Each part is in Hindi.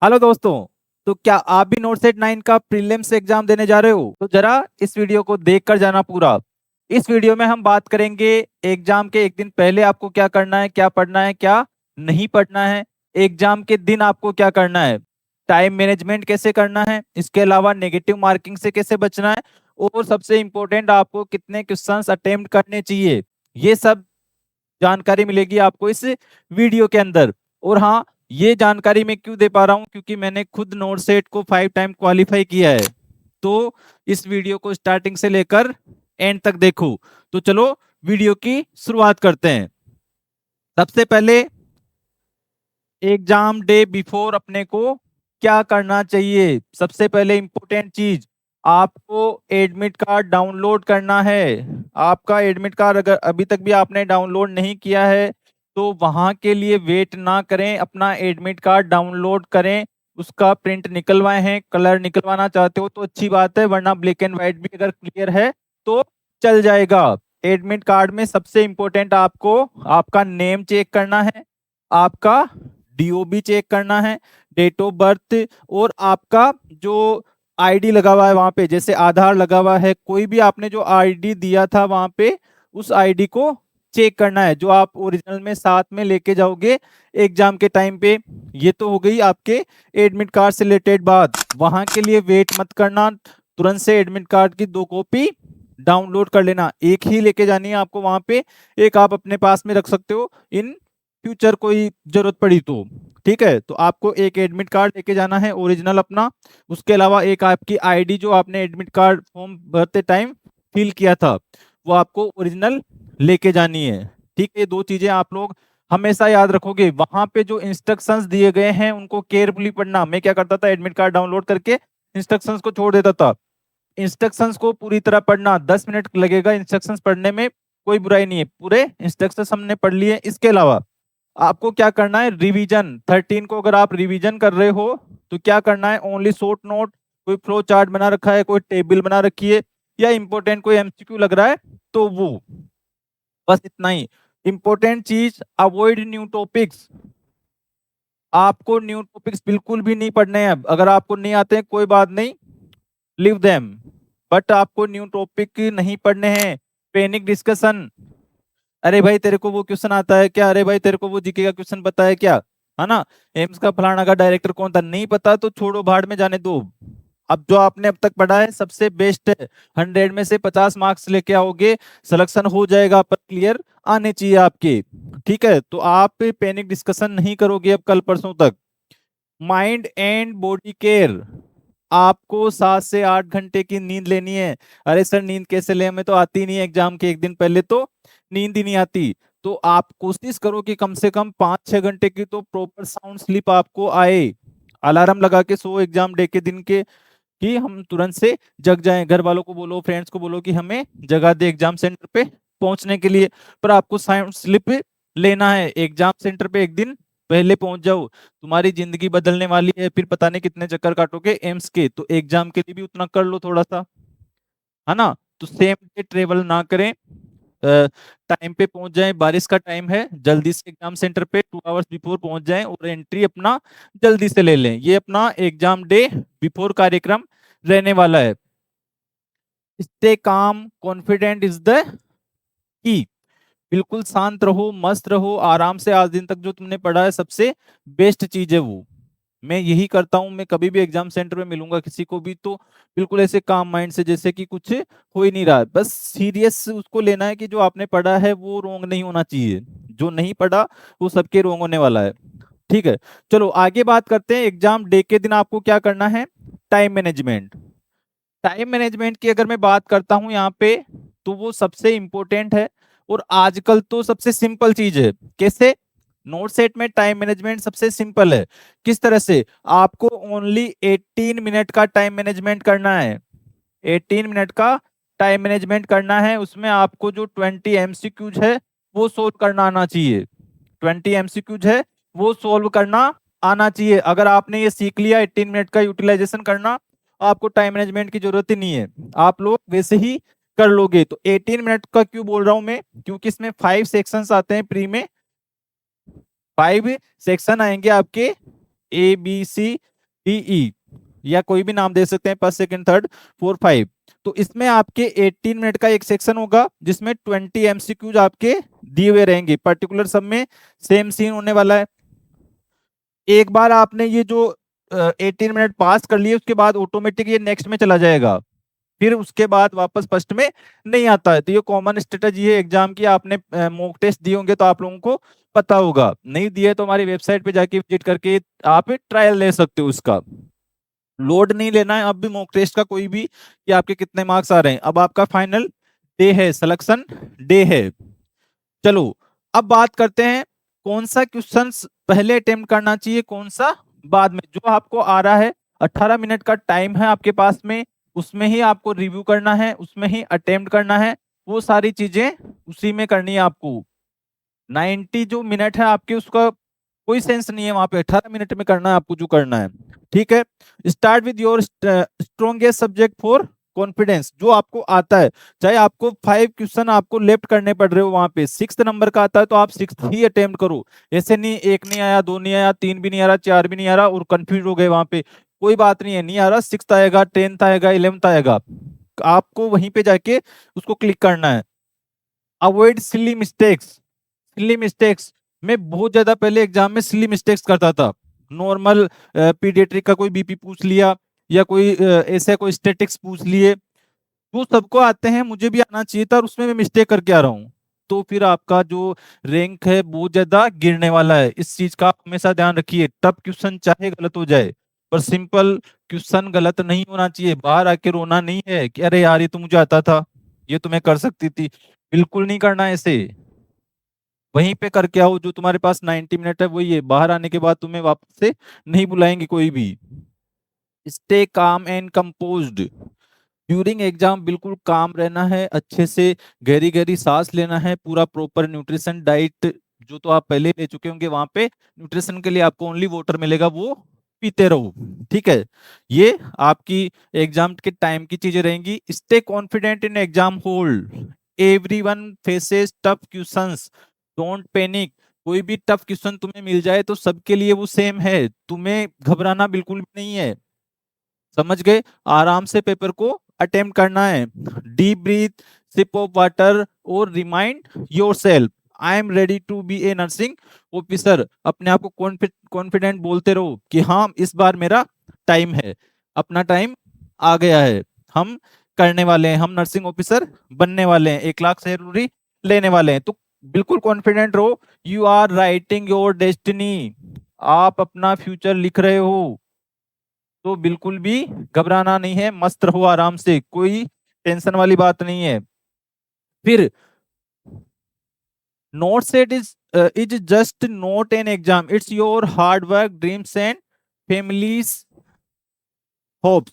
हेलो दोस्तों। तो क्या आप भी नोट सेट 9 का प्रीलिम्स एग्जाम देने जा रहे हो? तो जरा इस वीडियो को देखकर जाना पूरा। इस वीडियो में हम बात करेंगे एग्जाम के एक दिन पहले आपको क्या करना है, क्या पढ़ना है, क्या नहीं पढ़ना है। एग्जाम के दिन आपको क्या करना है, टाइम मैनेजमेंट कैसे करना है, इसके अलावा नेगेटिव मार्किंग से कैसे बचना है, और सबसे इम्पोर्टेंट आपको कितने क्वेश्चंस अटेम्प्ट करने चाहिए। ये सब जानकारी मिलेगी आपको इस वीडियो के अंदर। और हाँ, ये जानकारी मैं क्यों दे पा रहा हूँ, क्योंकि मैंने खुद नोट सेट को 5 टाइम क्वालिफाई किया है। तो इस वीडियो को स्टार्टिंग से लेकर एंड तक देखो। तो चलो वीडियो की शुरुआत करते हैं। सबसे पहले एग्जाम डे बिफोर अपने को क्या करना चाहिए। सबसे पहले इंपॉर्टेंट चीज, आपको एडमिट कार्ड डाउनलोड करना है। आपका एडमिट कार्ड अगर अभी तक भी आपने डाउनलोड नहीं किया है तो वहां के लिए वेट ना करें, अपना एडमिट कार्ड डाउनलोड करें। उसका प्रिंट निकलवाए हैं, कलर निकलवाना चाहते हो तो अच्छी बात है, वरना ब्लैक एंड व्हाइट भी अगर क्लियर है तो चल जाएगा। एडमिट कार्ड में सबसे इंपॉर्टेंट आपको आपका नेम चेक करना है, आपका डीओबी चेक करना है, डेट ऑफ बर्थ, और आपका जो आईडी लगा हुआ है वहां पे, जैसे आधार लगा हुआ है, कोई भी आपने जो आईडी दिया था वहां पे उस आईडी को चेक करना है, जो आप ओरिजिनल में साथ में लेके जाओगे एग्जाम के टाइम पे। ये तो हो गई आपके एडमिट कार्ड से रिलेटेड बात। वहां के लिए वेट मत करना, तुरंत से एडमिट कार्ड की 2 कॉपी डाउनलोड कर लेना। एक ही लेके जानी है आपको वहां पे, एक आप अपने पास में रख सकते हो इन फ्यूचर कोई जरूरत पड़ी तो। ठीक है, तो आपको एक एडमिट कार्ड लेके जाना है ओरिजिनल अपना। उसके अलावा एक आपकी आईडी जो आपने एडमिट कार्ड फॉर्म भरते टाइम फिल किया था वो आपको ओरिजिनल लेके जानी है। ठीक है, ये 2 चीजें आप लोग हमेशा याद रखोगे। वहां पे जो इंस्ट्रक्शंस दिए गए हैं उनको केयरफुली पढ़ना। मैं क्या करता था, एडमिट कार्ड डाउनलोड करके इंस्ट्रक्शंस को छोड़ देता था। इंस्ट्रक्शंस को पूरी तरह पढ़ना, 10 मिनट लगेगा इंस्ट्रक्शंस पढ़ने में, कोई बुराई नहीं है। पूरे इंस्ट्रक्शंस हमने पढ़ लिए। इसके अलावा आपको क्या करना है, रिवीजन 13 को अगर आप रिवीजन कर रहे हो तो क्या करना है, ओनली शॉर्ट नोट, कोई फ्लो चार्ट बना रखा है, कोई टेबल बना रखी है, या इंपॉर्टेंट कोई एमसीक्यू लग रहा है तो वो, बस इतना ही। इंपॉर्टेंट चीज, अवॉइड न्यू टॉपिक्स। आपको न्यू टॉपिक्स बिल्कुल भी नहीं पढ़ने हैं। अगर आपको नहीं आते हैं कोई बात नहीं, लिव देम, बट आपको न्यू टॉपिक नहीं पढ़ने हैं। पैनिक डिस्कशन, अरे भाई तेरे को वो क्वेश्चन आता है क्या, अरे भाई तेरे को वो जीके का क्वेश्चन पता है क्या, है ना, एम्स का फलाना का डायरेक्टर कौन था, नहीं पता तो छोड़ो, भाड़ में जाने दो। अब जो आपने अब तक पढ़ा है सबसे बेस्ट है, 100 में से 50 मार्क्स लेके आओगे, सिलेक्शन हो जाएगा, पर क्लियर आने चाहिए आपके। ठीक है, तो आप पैनिक डिस्कशन नहीं करोगे अब कल परसों तक। माइंड एंड बॉडी केयर, आपको 7 से 8 घंटे की नींद लेनी है। अरे सर नींद कैसे ले, हमें तो आती नहीं है, एग्जाम के एक दिन पहले तो नींद ही नहीं आती। तो आप कोशिश करो कि कम से कम 5-6 घंटे की तो प्रॉपर साउंड स्लीप आपको आए। अलार्म लगा के सो एग्जाम डे के दिन के, कि हम तुरंत से जग जाएं। घर वालों को बोलो, फ्रेंड्स को बोलो कि हमें जगा दे एग्जाम सेंटर पे पहुंचने के लिए। पर आपको साउंड स्लिप लेना है, एग्जाम सेंटर पे एक दिन पहले पहुंच जाओ। तुम्हारी जिंदगी बदलने वाली है, फिर पता नहीं कितने चक्कर काटोगे एम्स के, तो एग्जाम के लिए भी उतना कर लो थोड़ा सा, है ना। तो सेम डे ट्रेवल ना करें, टाइम पे पहुंच जाएं। बारिश का टाइम है, जल्दी से एग्जाम सेंटर पे 2 आवर्स बिफोर पहुंच जाएं और एंट्री अपना जल्दी से ले लें। ये अपना एग्जाम डे बिफोर कार्यक्रम रहने वाला है। Stay calm confident is the key, बिल्कुल शांत रहो, मस्त रहो, आराम से। आज दिन तक जो तुमने पढ़ा है सबसे बेस्ट चीज है वो। मैं यही करता हूँ, मैं कभी भी एग्जाम सेंटर में मिलूंगा किसी को भी तो बिल्कुल ऐसे काम माइंड से, जैसे कि कुछ हो ही नहीं रहा है। बस सीरियस उसको लेना है कि जो आपने पढ़ा है वो रोंग नहीं होना चाहिए, जो नहीं पढ़ा वो सबके रोंग होने वाला है। ठीक है, चलो आगे बात करते हैं। एग्जाम डे के दिन आपको क्या करना है, टाइम मैनेजमेंट। टाइम मैनेजमेंट की अगर मैं बात करता हूं यहाँ पे, तो वो सबसे इंपॉर्टेंट है और आजकल तो सबसे सिंपल चीज है। कैसे, नोट सेट में टाइम मैनेजमेंट सबसे सिंपल है। किस तरह से, आपको ओनली 18 मिनट का टाइम मैनेजमेंट करना है। 18 मिनट का टाइम मैनेजमेंट करना है। उसमें आपको जो 20 एमसीक्यूज है वो सोल्व करना आना चाहिए। 20 एमसीक्यूज है वो सोल्व करना आना चाहिए। अगर आपने ये सीख लिया 18 मिनट का यूटिलाइजेशन करना, आपको टाइम मैनेजमेंट की जरूरत ही नहीं है, आप लोग वैसे ही कर लोगे। तो 18 मिनट का क्यों बोल रहा हूं मैं, क्योंकि इसमें 5 सेक्शंस आते हैं प्री में। 5 सेक्शन आएंगे आपके ABCDE, या कोई भी नाम दे सकते हैं, first second third four five. तो इसमें आपके 18 मिनट का एक सेक्शन होगा जिसमें 20 MCQs आपके दिए हुए रहेंगे। पर्टिकुलर सब में सेम सीन होने वाला है। एक बार आपने ये जो 18 मिनट पास कर लिए उसके बाद ऑटोमेटिक ये नेक्स्ट में चला जाएगा, फिर उसके बाद वापस फर्स्ट में नहीं आता है। तो ये कॉमन स्ट्रेटजी है एग्जाम की। आपने मॉक टेस्ट दिए होंगे तो आप लोगों को पता होगा, नहीं दिए तो हमारी वेबसाइट पे जाके विजिट करके आप ट्रायल ले सकते हो उसका। लोड नहीं लेना है अब भी मॉक टेस्ट का कोई भी कि आपके कितने मार्क्स आ रहे हैं। अब आपका फाइनल डे है, सिलेक्शन डे है। चलो अब बात करते हैं कौन सा क्वेश्चन पहले अटेम्प्ट करना चाहिए, कौन सा बाद में। जो आपको आ रहा है 18 मिनट का टाइम है आपके पास में, उसमें ही आपको रिव्यू करना है, उसमें ही अटेम्प्ट करना है, वो सारी चीजें उसी में करनी है आपको। 90 जो मिनट है आपके उसका कोई सेंस नहीं है वहां पे, 18 मिनट में करना है आपको जो करना है। ठीक है, start with your strongest subject for confidence, जो आपको आता है। चाहे आपको 5 क्वेश्चन आपको लेफ्ट करने पड़ रहे हो वहां पे, 6th नंबर का आता है तो आप 6th ही अटेम्प्ट करो। ऐसे नहीं एक नहीं आया, दो नहीं आया, तीन भी नहीं आ रहा, चार भी नहीं आ रहा और कंफ्यूज हो गए वहां पे। कोई बात नहीं है, नहीं आ रहा, 6th आएगा, 10th आएगा, 11th आएगा, आपको वहीं पे जाके उसको क्लिक करना है। Avoid silly mistakes. Silly mistakes, मैं बहुत ज्यादा पहले एग्जाम में सिली मिस्टेक्स करता था। नॉर्मल पीडियाट्रिक का कोई बीपी पूछ लिया या कोई ऐसे कोई स्टेटिक्स पूछ लिए, वो सबको आते हैं, मुझे भी आना चाहिए था और उसमें मैं मिस्टेक करके आ रहा हूँ। तो फिर आपका जो रैंक है बहुत ज्यादा गिरने वाला है। इस चीज का आप हमेशा ध्यान रखिए। टफ क्वेश्चन चाहे गलत हो जाए पर सिंपल क्वेश्चन गलत नहीं होना चाहिए। बाहर आके रोना नहीं है कि अरे यार ये तो मुझे आता था, ये तो मैं कर सकती थी। बिल्कुल नहीं करना है ऐसे। वहीं पे करके आओ, जो तुम्हारे पास 90 मिनट है वही है। बाहर आने के बाद तुम्हें वापस से नहीं बुलाएंगे कोई भी। Stay calm and composed. During exam बिल्कुल काम रहना है, अच्छे से गहरी गहरी सांस लेना है, पूरा प्रॉपर न्यूट्रिशन डाइट जो तो आप पहले ले चुके होंगे वहां पे न्यूट्रिशन के लिए आपको ओनली वाटर मिलेगा, वो पीते रहो। ठीक है, ये आपकी एग्जाम के टाइम की चीजें रहेंगी। Stay confident in exam hold. Everyone faces tough questions, don't panic. कोई भी टफ क्वेश्चन तुम्हें मिल जाए तो सबके लिए वो सेम है, तुम्हें घबराना बिल्कुल भी नहीं है। समझ गए? आराम से पेपर को अटेम्प्ट करना है। Deep breath, sip of water और remind yourself I am ready to be a nursing officer. अपने आप को कॉन्फिडेंट बोलते रहो कि हाँ इस बार मेरा टाइम है, अपना टाइम आ गया है, हम करने वाले हैं, हम नर्सिंग ऑफिसर बनने वाले हैं, 1 लाख सैलरी लेने वाले हैं। तो बिल्कुल कॉन्फिडेंट रहो। You are writing your destiny, आप अपना फ्यूचर लिख रहे हो। तो बिल्कुल भी घबराना नहीं है, मस्त रहो आराम से, कोई टेंशन वाली बात नहीं है। फिर not set is just note an exam, it's your hard work, dreams and families hopes.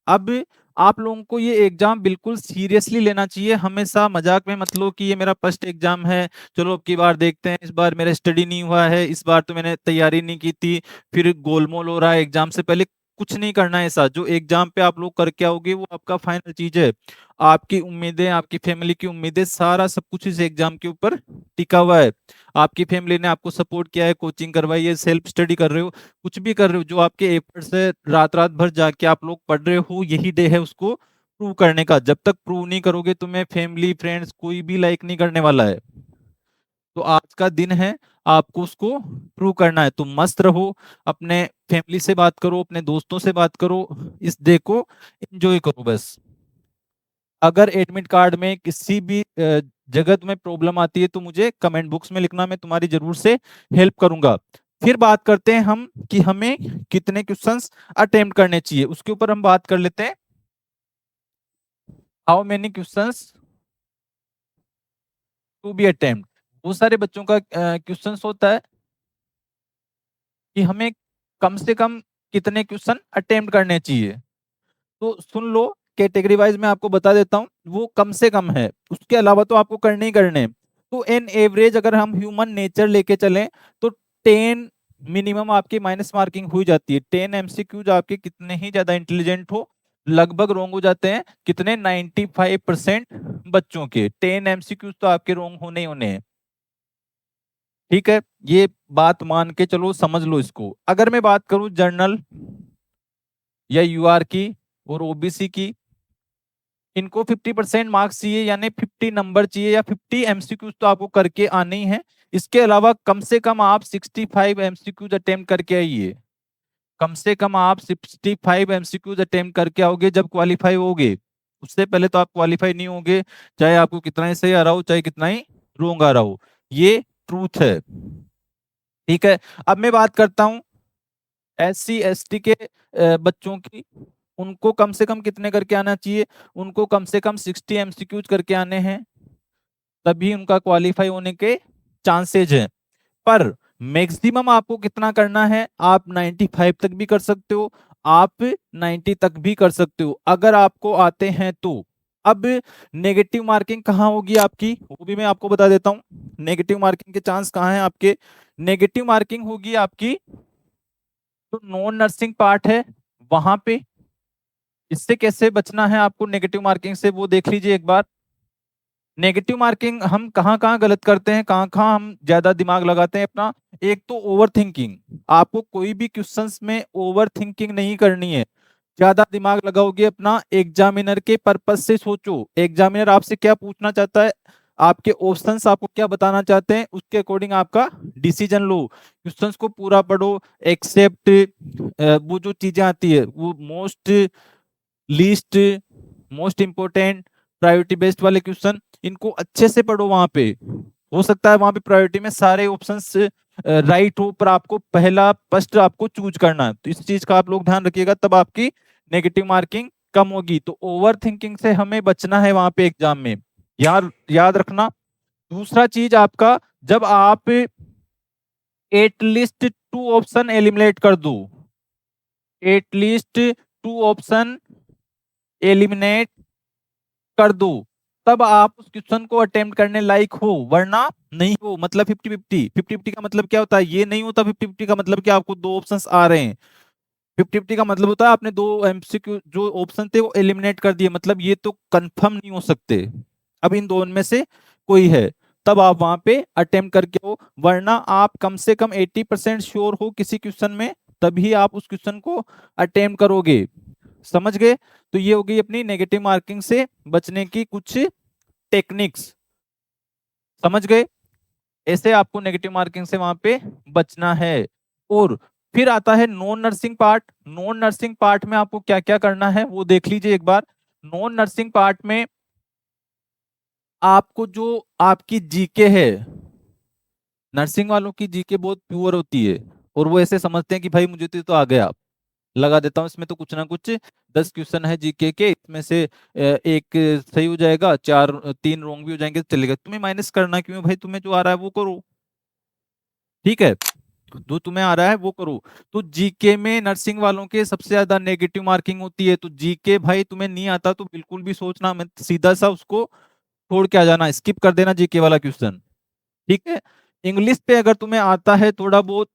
अब आप लोगों को ये एग्जाम बिल्कुल सीरियसली लेना चाहिए, हमेशा मजाक में मत लो कि ये मेरा फर्स्ट एग्जाम है, चलो अब की बार देखते हैं, इस बार मेरा स्टडी नहीं हुआ है, इस बार तो मैंने तैयारी नहीं की थी, फिर गोलमोल हो रहा है एग्जाम से पहले। कुछ नहीं करना है ऐसा। जो एग्जाम पे आप लोग करके आओगे वो आपका फाइनल चीज है। आपकी उम्मीदें, आपकी फैमिली की उम्मीदें, सारा सब कुछ इस एग्जाम के ऊपर टिका हुआ है। आपकी फैमिली ने आपको सपोर्ट किया है, कोचिंग करवाई है, सेल्फ स्टडी कर रहे हो, कुछ भी कर रहे हो, जो आपके एफर्ट से रात रात भर जाके आप लोग पढ़ रहे हो, यही डे है उसको प्रूव करने का। जब तक प्रूव नहीं करोगे तुम्हें फैमिली फ्रेंड्स कोई भी लाइक नहीं करने वाला है। तो आज का दिन है, आपको उसको प्रूव करना है। तुम मस्त रहो, अपने फैमिली से बात करो, अपने दोस्तों से बात करो, इस डे को एंजॉय करो बस। अगर एडमिट कार्ड में किसी भी जगह में प्रॉब्लम आती है तो मुझे कमेंट बॉक्स में लिखना, मैं तुम्हारी जरूर से हेल्प करूंगा। फिर बात करते हैं हम कि हमें कितने क्वेश्चंस अटेम्प्ट करने चाहिए, उसके ऊपर हम बात कर लेते हैं। How many questions to be attempt. बहुत सारे बच्चों का क्वेश्चंस होता है कि हमें कम से कम कितने क्वेश्चन अटेम्प्ट करने चाहिए। तो सुन लो, कैटेगरी वाइज मैं आपको बता देता हूँ, वो कम से कम है, उसके अलावा तो आपको करने ही करने। तो एन एवरेज अगर हम ह्यूमन नेचर लेके चलें तो 10 मिनिमम आपकी माइनस मार्किंग हुई जाती है। 10 एमसीक्यूज आपके कितने ही ज्यादा इंटेलिजेंट हो लगभग रोंग हो जाते हैं। कितने? 95% बच्चों के 10 एमसीक्यूज तो आपके रोंग होने ही होने हैं। ठीक है, ये बात मान के चलो, समझ लो इसको। अगर मैं बात करूं जर्नल या यूआर की और ओबीसी की, इनको 50% मार्क्स चाहिए, यानी 50 नंबर चाहिए, या 50 एमसीक्यूज तो आपको करके आने ही है। इसके अलावा कम से कम आप 65 एमसीक्यूज अटेम्प्ट करके आइए। कम से कम आप 65 एमसीक्यूज अटेम्प्ट करके आओगे जब क्वालिफाई होगे। उससे पहले तो आप क्वालिफाई नहीं होगे, चाहे आपको कितना ही सही आ रहा हो, चाहे कितना ही रोंग आ रहा हो। ये ट्रूथ है। ठीक है, अब मैं बात करता हूं एससी एसटी के बच्चों की। उनको कम से कम कितने करके आना चाहिए? उनको कम से कम 60 एमसीक्यूज करके आने हैं, तभी उनका क्वालिफाई होने के चांसेज हैं। पर मैक्सिमम आपको कितना करना है? आप 95 तक भी कर सकते हो, आप 90 तक भी कर सकते हो, अगर आपको आते हैं तो। अब नेगेटिव मार्किंग कहाँ होगी आपकी, वो भी मैं आपको बता देता हूं। नेगेटिव मार्किंग के चांस कहाँ हैं आपके? नेगेटिव मार्किंग होगी आपकी तो नॉन नर्सिंग पार्ट है वहां पे। इससे कैसे बचना है आपको नेगेटिव मार्किंग से, वो देख लीजिए एक बार। नेगेटिव मार्किंग हम कहाँ कहाँ गलत करते हैं, कहाँ कहाँ हम ज्यादा दिमाग लगाते हैं अपना। एक तो ओवर थिंकिंग। आपको कोई भी क्वेश्चंस में ओवर थिंकिंग नहीं करनी है। ज्यादा दिमाग लगाओगे अपना, एग्जामिनर के पर्पज से सोचो। एग्जामिनर आपसे क्या पूछना चाहता है, आपके ऑप्शंस आपको क्या बताना चाहते हैं, उसके अकॉर्डिंग आपका डिसीजन लो। क्वेश्चंस को पूरा पढ़ो, एक्सेप्ट वो जो चीजें आती है वो most, least, most important, priority based वाले क्वेश्चन, इनको अच्छे से पढ़ो। वहां पे हो सकता है वहां पे प्रायोरिटी में सारे ऑप्शंस राइट हो, पर आपको पहला फर्स्ट आपको चूज करना है। तो इस चीज का आप लोग ध्यान रखिएगा, तब आपकी नेगेटिव मार्किंग कम होगी। तो ओवर थिंकिंग से हमें बचना है वहां पे एग्जाम में, याद याद रखना। दूसरा चीज आपका, जब आप एटलीस्ट 2 ऑप्शन एलिमिनेट कर दो, एटलीस्ट 2 ऑप्शन एलिमिनेट कर दो, तब आप उस क्वेश्चन को अटेम्प्ट करने लायक हो, वरना नहीं हो। मतलब 50-50 का मतलब क्या होता है? ये नहीं होता 50-50 का मतलब कि आपको 2 ऑप्शंस आ रहे हैं। 50-50 का मतलब होता है आपने 2 एमसीक्यू जो ऑप्शन थे वो एलिमिनेट कर दिए, मतलब ये तो कंफर्म नहीं हो सकते, अब इन दोनों में से कोई है, तब आप वहां पे अटेम्प्ट करके हो। वरना आप कम से कम 80% श्योर हो किसी क्वेश्चन में, तभी आप उस क्वेश्चन को अटेम्प्ट करोगे। समझ गए? तो ये हो गई अपनी नेगेटिव मार्किंग से बचने की कुछ टेक्निक्स। समझ गए? ऐसे आपको नेगेटिव मार्किंग से वहां पे बचना है। और फिर आता है non nursing part. Non nursing part में आपको क्या क्या करना है वो देख लीजिए एक बार। नॉन नर्सिंग पार्ट में आपको जो आपकी जीके है, नर्सिंग वालों की जीके बहुत प्योर होती है, और वो ऐसे समझते हैं कि भाई मुझे तो आ गया, लगा देता हूँ इसमें तो कुछ ना कुछ 10 क्वेश्चन है जीके के, इसमें से एक सही हो जाएगा, 3 रॉन्ग भी हो जाएंगे तो चलेगा। तुम्हें माइनस करना क्यों है भाई? तुम्हें जो आ रहा है वो करो। ठीक है, जो तुम्हें आ रहा है वो करो। तो जीके में नर्सिंग वालों के सबसे ज्यादा नेगेटिव मार्किंग होती है। तो जीके भाई तुम्हें नहीं आता तो बिल्कुल भी सोचना मैं सीधा सा उसको छोड़ के आ जाना, स्किप कर देना जीके वाला क्वेश्चन। ठीक है, इंग्लिश पे अगर तुम्हें आता है थोड़ा बहुत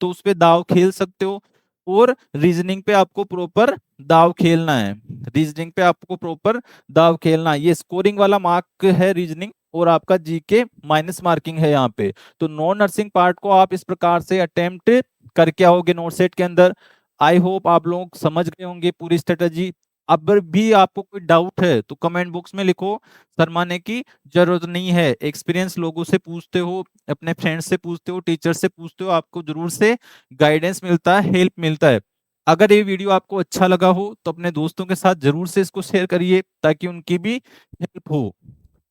तो उस पे दाव खेल सकते हो, और रीजनिंग पे आपको प्रॉपर दाव खेलना है। रीजनिंग पे आपको प्रॉपर दाव खेलना है। ये स्कोरिंग वाला मार्क है रीजनिंग, और आपका जीके माइनस मार्किंग है यहाँ पे। तो नॉन नर्सिंग पार्ट को आप इस प्रकार से अटेम्प्ट करके आओगे नोट सेट के अंदर। आई होप आप लोग समझ गए होंगे पूरी स्ट्रेटजी। अब भी आपको कोई डाउट है तो कमेंट बॉक्स में लिखो, शर्माने की जरूरत नहीं है। एक्सपीरियंस लोगों से पूछते हो, अपने फ्रेंड्स से पूछते हो, टीचर से पूछते हो, आपको जरूर से गाइडेंस मिलता है, हेल्प मिलता है। अगर ये वीडियो आपको अच्छा लगा हो तो अपने दोस्तों के साथ जरूर से इसको शेयर करिए, ताकि उनकी भी हेल्प हो।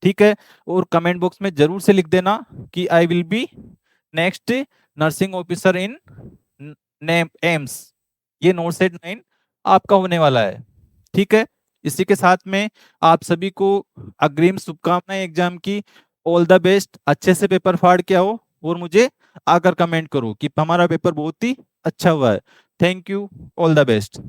ठीक है, और कमेंट बॉक्स में जरूर से लिख देना कि I will be next nursing officer in name AIIMS. ये नोट सेट 9 आपका होने वाला है। ठीक है, इसी के साथ में आप सभी को अग्रिम शुभकामनाएं एग्जाम की। ऑल द बेस्ट, अच्छे से पेपर फाड़ के आओ, और मुझे आकर कमेंट करो कि हमारा पेपर बहुत ही अच्छा हुआ है। Thank you, all the best.